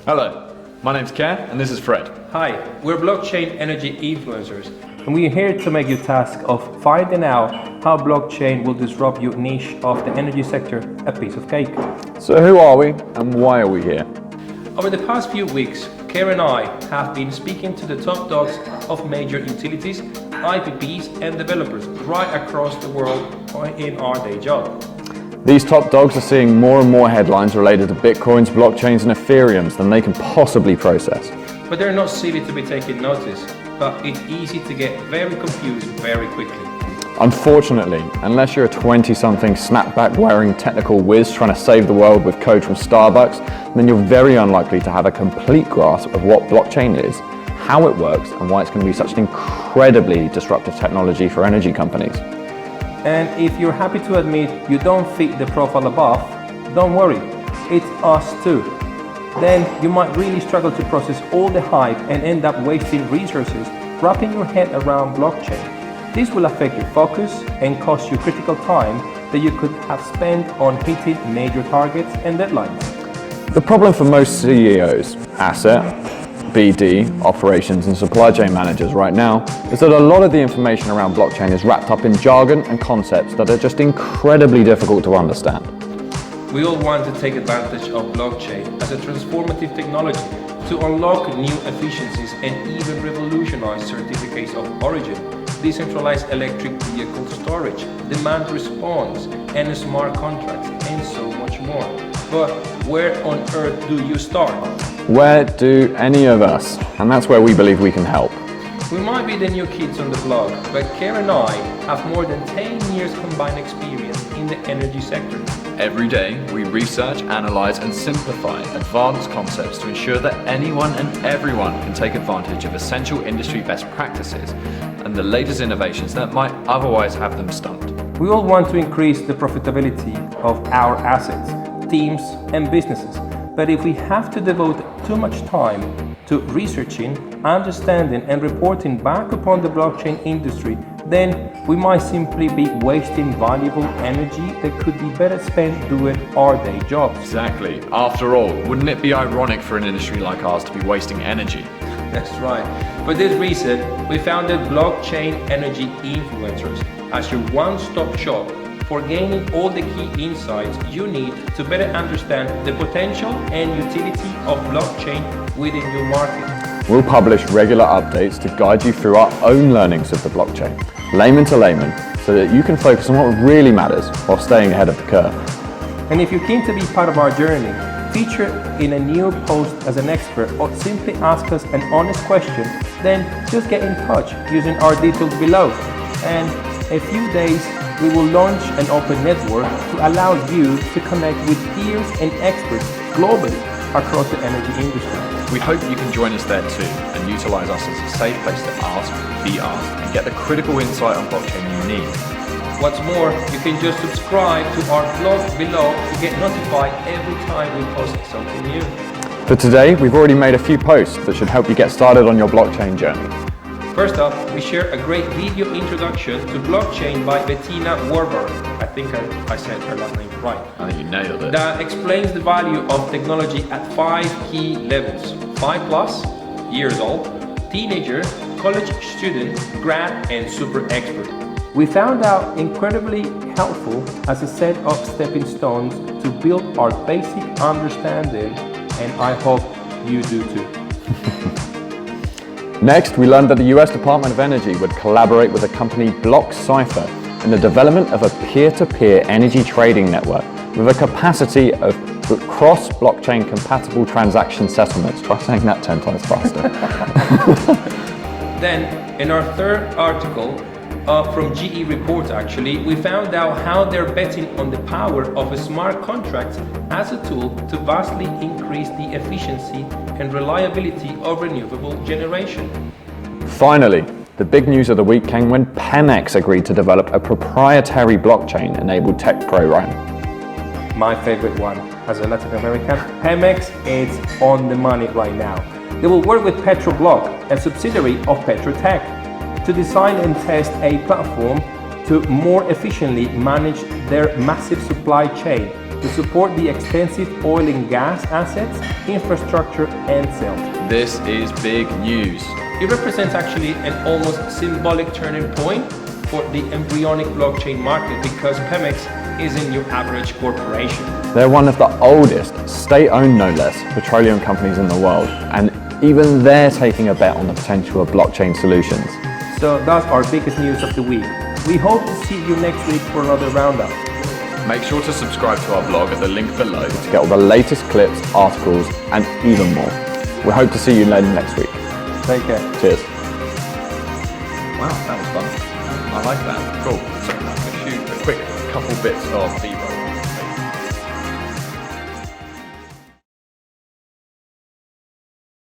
Hello, my name's Kerr and this is Fred. Hi, we're blockchain energy influencers, and we're here to make you task of finding out how blockchain will disrupt your niche of the energy sector a piece of cake. So who are we and why are we here? Over the past few weeks, Kerr and I have been speaking to the top dogs of major utilities, IPPs and developers right across the world in our day job. These top dogs are seeing more and more headlines related to Bitcoins, blockchains and Ethereums than they can possibly process. But they're not silly to be taking notice, but it's easy to get very confused very quickly. Unfortunately, unless you're a 20-something snapback wearing technical whiz trying to save the world with code from Starbucks, then you're very unlikely to have a complete grasp of what blockchain is, how it works and why it's going to be such an incredibly disruptive technology for energy companies. And if you're happy to admit you don't fit the profile above, don't worry, it's us too. Then you might really struggle to process all the hype and end up wasting resources wrapping your head around blockchain. This will affect your focus and cost you critical time that you could have spent on hitting major targets and deadlines. The problem for most CEOs, asset, BD, operations and supply chain managers right now is that a lot of the information around blockchain is wrapped up in jargon and concepts that are just incredibly difficult to understand. We all want to take advantage of blockchain as a transformative technology to unlock new efficiencies and even revolutionize certificates of origin, decentralized electric vehicle storage, demand response, and smart contracts, and so much more. But where on earth do you start? Where do any of us? And that's where we believe we can help. We might be the new kids on the block, but Kerr and I have more than 10 years combined experience in the energy sector. Every day, we research, analyze, and simplify advanced concepts to ensure that anyone and everyone can take advantage of essential industry best practices and the latest innovations that might otherwise have them stumped. We all want to increase the profitability of our assets, teams, and businesses. But if we have to devote too much time to researching, understanding, and reporting back upon the blockchain industry, then we might simply be wasting valuable energy that could be better spent doing our day jobs. Exactly. After all, wouldn't it be ironic for an industry like ours to be wasting energy? That's right. For this reason, we founded Blockchain Energy Influencers as your one-stop shop for gaining all the key insights you need to better understand the potential and utility of blockchain within your market. We'll publish regular updates to guide you through our own learnings of the blockchain, layman to layman, so that you can focus on what really matters while staying ahead of the curve. And if you're keen to be part of our journey, feature in a new post as an expert or simply ask us an honest question, then just get in touch using our details below. And a few days we will launch an open network to allow you to connect with peers and experts globally across the energy industry. We hope you can join us there too and utilize us as a safe place to ask, be asked, and get the critical insight on blockchain you need. What's more, you can just subscribe to our blog below to get notified every time we post something new. For today, we've already made a few posts that should help you get started on your blockchain journey. First up, we share a great video introduction to blockchain by Bettina Warburg. I think I said her last name right. I think you nailed it. That explains the value of technology at 5 key levels. 5+ years old, teenager, college student, grad, and super expert. We found out incredibly helpful as a set of stepping stones to build our basic understanding, and I hope you do too. Next, we learned that the US Department of Energy would collaborate with the company BlockCypher in the development of a peer-to-peer energy trading network with a capacity of cross-blockchain compatible transaction settlements. Try saying that 10 times faster. Then, in our third article, from GE Report actually, we found out how they're betting on the power of smart contracts as a tool to vastly increase the efficiency and reliability of renewable generation. Finally, the big news of the week came when Pemex agreed to develop a proprietary blockchain-enabled tech program. My favorite one as a Latin American, Pemex is on the money right now. They will work with Petroblock, a subsidiary of Petrotech, to design and test a platform to more efficiently manage their massive supply chain, to support the extensive oil and gas assets, infrastructure, and sales. This is big news. It represents actually an almost symbolic turning point for the embryonic blockchain market because Pemex isn't your average corporation. They're one of the oldest, state-owned no less, petroleum companies in the world, and even they're taking a bet on the potential of blockchain solutions. So that's our biggest news of the week. We hope to see you next week for another roundup. Make sure to subscribe to our blog at the link below To get all the latest clips, articles, and even more. We hope to see you next week. Take care. Cheers. Wow, that was fun. I like that. Cool. So I'm going to shoot a quick couple bits of B-roll.